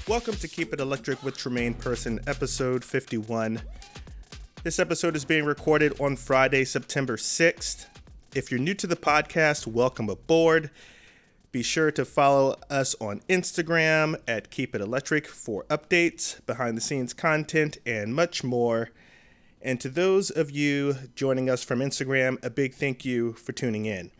Welcome to Keep It Electric with Tremayne Person, episode 51. This episode is being recorded on Friday, September 6th. If you're new to the podcast, welcome aboard. Be sure to follow us on Instagram at Keep It Electric for updates, behind-the-scenes content, and much more. And to those of you joining us from Instagram, a big thank you for tuning in.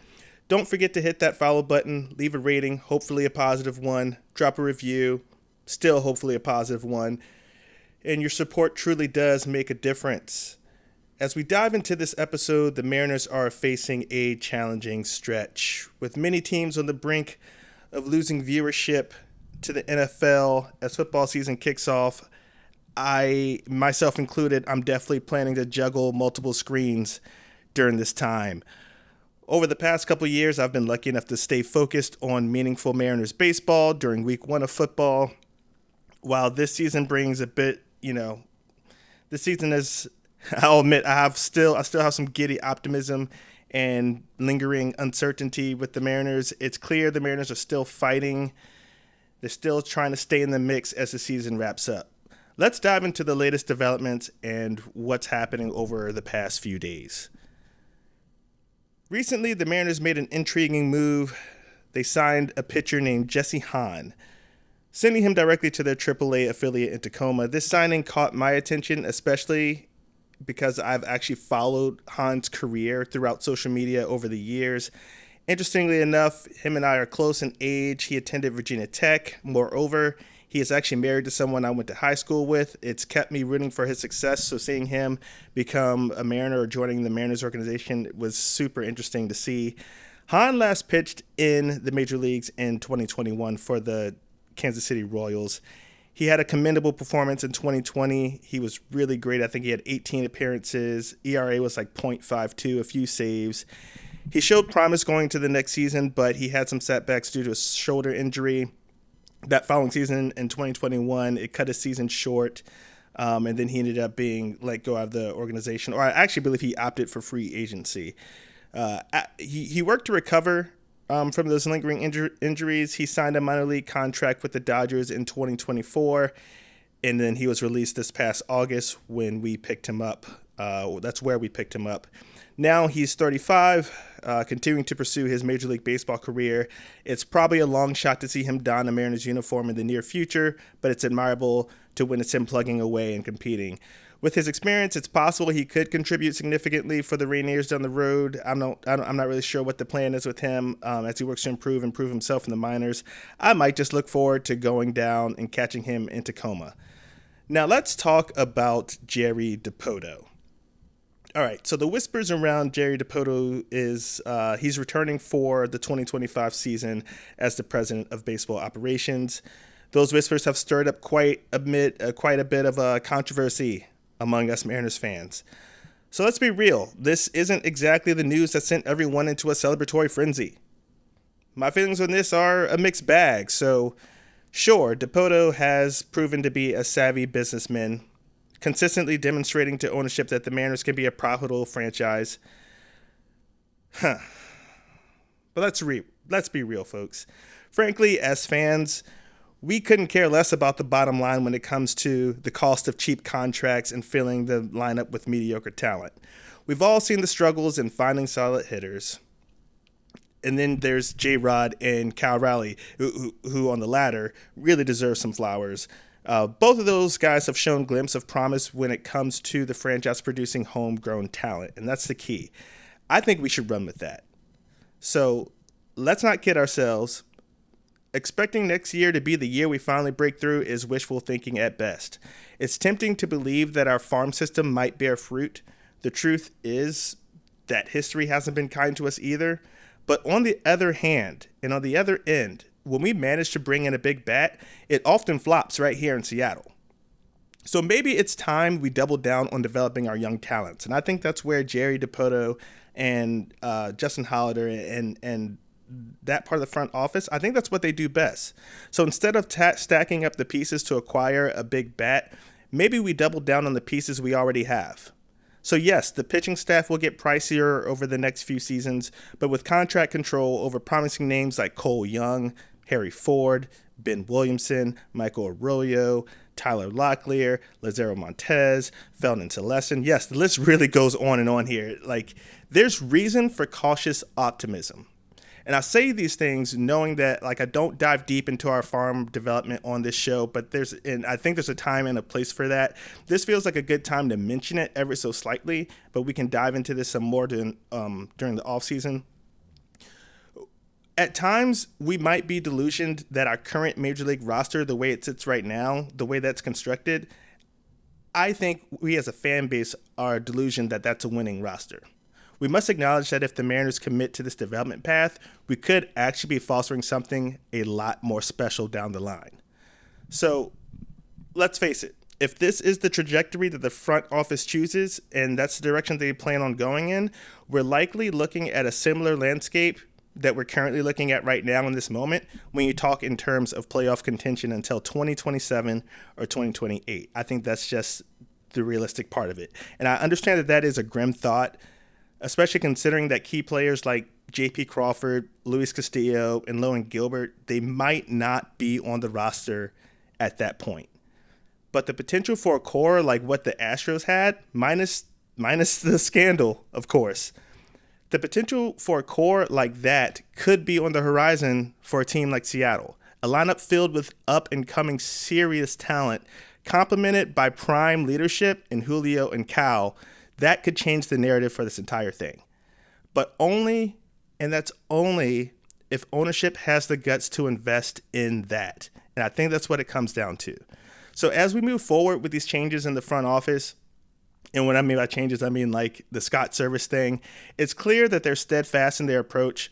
Don't forget to hit that follow button, leave a rating, hopefully a positive one, drop a review, still hopefully a positive one, and your support truly does make a difference. As we dive into this episode, the Mariners are facing a challenging stretch, with many teams on the brink of losing viewership to the NFL as football season kicks off. I, myself included, I'm definitely planning to juggle multiple screens during this time. Over the past couple of years, I've been lucky enough to stay focused on meaningful Mariners baseball during week one of football. While this season brings a bit, this season is, I'll admit, I still have some giddy optimism and lingering uncertainty with the Mariners. It's clear the Mariners are still fighting. They're still trying to stay in the mix as the season wraps up. Let's dive into the latest developments and what's happening over the past few days. Recently, the Mariners made an intriguing move. They signed a pitcher named Jesse Hahn, sending him directly to their AAA affiliate in Tacoma. This signing caught my attention, especially because I've actually followed Hahn's career throughout social media over the years. Interestingly enough, him and I are close in age. He attended Virginia Tech. Moreover, he is actually married to someone I went to high school with. It's kept me rooting for his success, so seeing him become a Mariner or joining the Mariners organization was super interesting to see. Hahn last pitched in the major leagues in 2021 for the Kansas City Royals. He had a commendable performance in 2020. He was really great. I think he had 18 appearances. ERA was like .52, a few saves. He showed promise going to the next season, but he had some setbacks due to a shoulder injury. That following season in 2021, it cut his season short, and then he ended up being let go out of the organization. Or I actually believe he opted for free agency. He worked to recover from those lingering injuries. He signed a minor league contract with the Dodgers in 2024, and then he was released this past August when we picked him up. That's where we picked him up. Now he's 35, continuing to pursue his Major League Baseball career. It's probably a long shot to see him don a Mariners uniform in the near future, but it's admirable to witness him plugging away and competing. With his experience, it's possible he could contribute significantly for the Rainiers down the road. I'm not really sure what the plan is with him as he works to improve himself in the minors. I might just look forward to going down and catching him in Tacoma. Now let's talk about Jerry Dipoto. All right, so the whispers around Jerry Dipoto is he's returning for the 2025 season as the president of baseball operations. Those whispers have stirred up quite a bit of a controversy among us Mariners fans. So let's be real. This isn't exactly the news that sent everyone into a celebratory frenzy. My feelings on this are a mixed bag. So sure, Dipoto has proven to be a savvy businessman, consistently demonstrating to ownership that the Mariners can be a profitable franchise. But let's be real, folks. Frankly, as fans, we couldn't care less about the bottom line when it comes to the cost of cheap contracts and filling the lineup with mediocre talent. We've all seen the struggles in finding solid hitters. And then there's J-Rod and Cal Raleigh, who on the latter really deserve some flowers. Both of those guys have shown glimpses of promise when it comes to the franchise producing homegrown talent, and that's the key. I think we should run with that. So let's not kid ourselves. Expecting next year to be the year we finally break through is wishful thinking at best. It's tempting to believe that our farm system might bear fruit. The truth is that history hasn't been kind to us either. But on the other hand, and on the other end, when we manage to bring in a big bat, it often flops right here in Seattle. So maybe it's time we double down on developing our young talents. And I think that's where Jerry Dipoto and Justin Hollander and that part of the front office, I think that's what they do best. So instead of stacking up the pieces to acquire a big bat, maybe we double down on the pieces we already have. So yes, the pitching staff will get pricier over the next few seasons, but with contract control over promising names like Cole Young, Harry Ford, Ben Williamson, Michael Arroyo, Tyler Locklear, Lazaro Montez, Felton Celestin. Yes, the list really goes on and on here. Like, there's reason for cautious optimism. And I say these things knowing that, like, I don't dive deep into our farm development on this show, but I think there's a time and a place for that. This feels like a good time to mention it ever so slightly, but we can dive into this some more during the off season. At times, we might be delusioned that our current Major League roster, the way it sits right now, the way that's constructed, I think we as a fan base are delusioned that that's a winning roster. We must acknowledge that if the Mariners commit to this development path, we could actually be fostering something a lot more special down the line. So let's face it, if this is the trajectory that the front office chooses, and that's the direction they plan on going in, we're likely looking at a similar landscape that we're currently looking at right now in this moment when you talk in terms of playoff contention until 2027 or 2028. I think that's just the realistic part of it. And I understand that that is a grim thought, especially considering that key players like J.P. Crawford, Luis Castillo, and Logan Gilbert, they might not be on the roster at that point. But the potential for a core like what the Astros had, minus the scandal, of course, the potential for a core like that could be on the horizon for a team like Seattle. A lineup filled with up-and-coming serious talent, complemented by prime leadership in Julio and Cal, that could change the narrative for this entire thing. But only, and that's only, if ownership has the guts to invest in that. And I think that's what it comes down to. So as we move forward with these changes in the front office, and what I mean by changes, I mean like the Scott Service thing, it's clear that they're steadfast in their approach,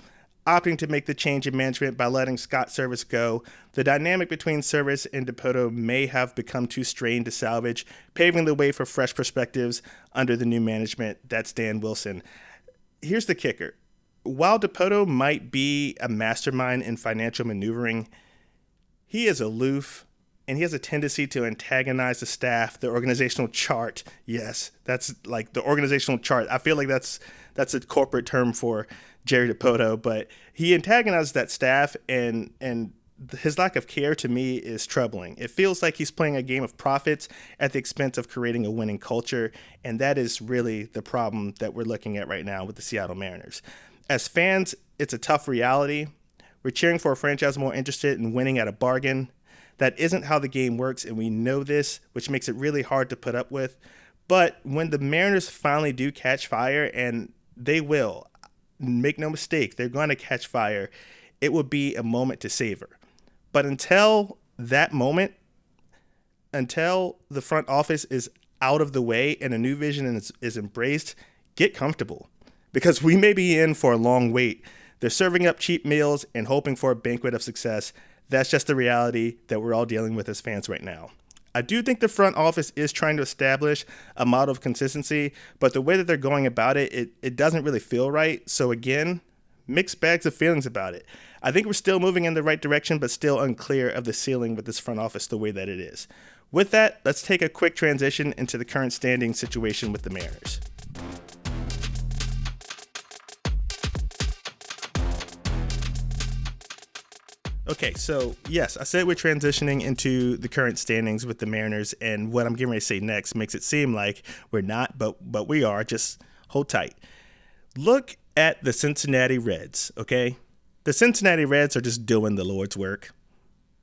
opting to make the change in management by letting Scott Service go. The dynamic between Service and Dipoto may have become too strained to salvage, paving the way for fresh perspectives under the new management. That's Dan Wilson. Here's the kicker. While Dipoto might be a mastermind in financial maneuvering, he is aloof, and he has a tendency to antagonize the staff, the organizational chart. Yes, that's like the organizational chart. I feel like that's a corporate term for Jerry Dipoto, but he antagonizes that staff, and his lack of care to me is troubling. It feels like he's playing a game of profits at the expense of creating a winning culture, and that is really the problem that we're looking at right now with the Seattle Mariners. As fans, it's a tough reality. We're cheering for a franchise more interested in winning at a bargain. That isn't how the game works, and we know this, which makes it really hard to put up with. But when the Mariners finally do catch fire, and they will, make no mistake, they're going to catch fire, it will be a moment to savor. But until that moment, until the front office is out of the way and a new vision is embraced, get comfortable. Because we may be in for a long wait. They're serving up cheap meals and hoping for a banquet of success. That's just the reality that we're all dealing with as fans right now. I do think the front office is trying to establish a model of consistency, but the way that they're going about it, it doesn't really feel right. So again, mixed bags of feelings about it. I think we're still moving in the right direction, but still unclear of the ceiling with this front office the way that it is. With that, let's take a quick transition into the current standing situation with the Mariners. Okay, so yes, I said we're transitioning into the current standings with the Mariners, and what I'm getting ready to say next makes it seem like we're not, but we are. Just hold tight. Look at the Cincinnati Reds, okay? The Cincinnati Reds are just doing the Lord's work,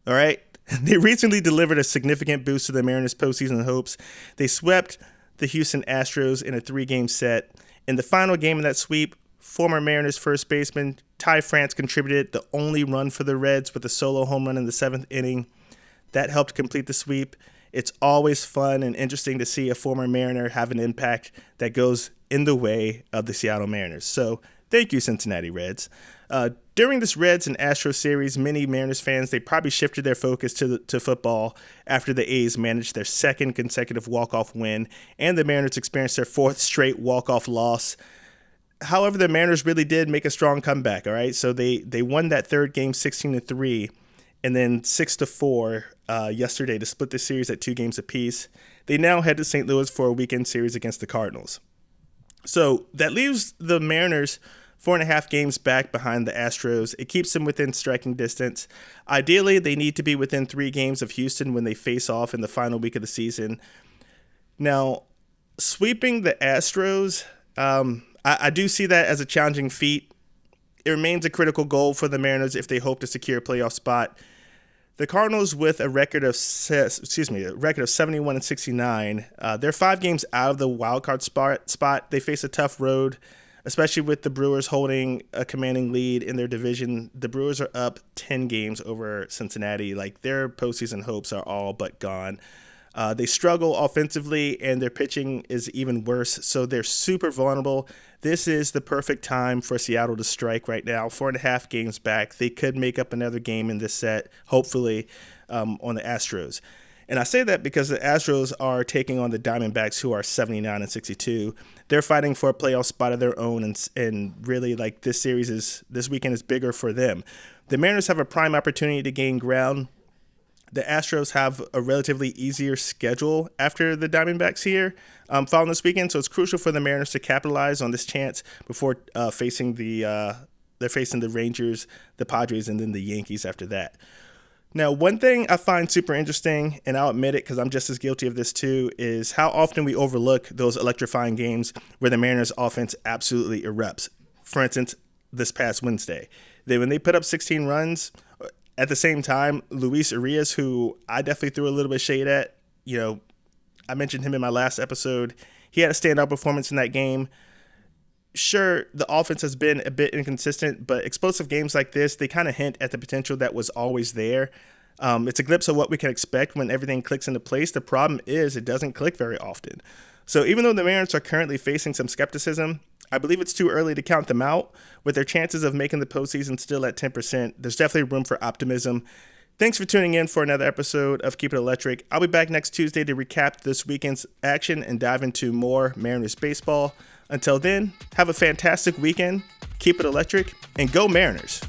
all right? They recently delivered a significant boost to the Mariners' postseason hopes. They swept the Houston Astros in a 3-game set. In the final game of that sweep, former Mariners first baseman Ty France contributed the only run for the Reds with a solo home run in the 7th inning. That helped complete the sweep. It's always fun and interesting to see a former Mariner have an impact that goes in the way of the Seattle Mariners. So thank you, Cincinnati Reds. During this Reds and Astros series, many Mariners fans, they probably shifted their focus to football after the A's managed their second consecutive walk-off win, and the Mariners experienced their 4th straight walk-off loss. However, the Mariners really did make a strong comeback, all right? So they won that 3rd game 16-3 and then 6-4 yesterday to split the series at 2 games apiece. They now head to St. Louis for a weekend series against the Cardinals. So that leaves the Mariners 4.5 games back behind the Astros. It keeps them within striking distance. Ideally, they need to be within 3 games of Houston when they face off in the final week of the season. Now, sweeping the Astros, I do see that as a challenging feat. It remains a critical goal for the Mariners if they hope to secure a playoff spot. The Cardinals, with a record of 71-69, they're 5 games out of the wild card spot. They face a tough road, especially with the Brewers holding a commanding lead in their division. The Brewers are up 10 games over Cincinnati. Like, their postseason hopes are all but gone. They struggle offensively, and their pitching is even worse, so they're super vulnerable. This is the perfect time for Seattle to strike right now. 4.5 games back. They could make up another game in this set, hopefully, on the Astros. And I say that because the Astros are taking on the Diamondbacks, who are 79-62. They're fighting for a playoff spot of their own, and really, like, this weekend is bigger for them. The Mariners have a prime opportunity to gain ground. The Astros have a relatively easier schedule after the Diamondbacks here following this weekend, so it's crucial for the Mariners to capitalize on this chance before facing the Rangers, the Padres, and then the Yankees after that. Now, one thing I find super interesting, and I'll admit it because I'm just as guilty of this too, is how often we overlook those electrifying games where the Mariners' offense absolutely erupts. For instance, this past Wednesday, when they put up 16 runs. At the same time, Luis Urias, who I definitely threw a little bit of shade at, I mentioned him in my last episode. He had a standout performance in that game. Sure, the offense has been a bit inconsistent, but explosive games like this, they kind of hint at the potential that was always there. It's a glimpse of what we can expect when everything clicks into place. The problem is it doesn't click very often. So even though the Mariners are currently facing some skepticism, I believe it's too early to count them out. With their chances of making the postseason still at 10%, there's definitely room for optimism. Thanks for tuning in for another episode of Keep It Electric. I'll be back next Tuesday to recap this weekend's action and dive into more Mariners baseball. Until then, have a fantastic weekend, keep it electric, and go Mariners!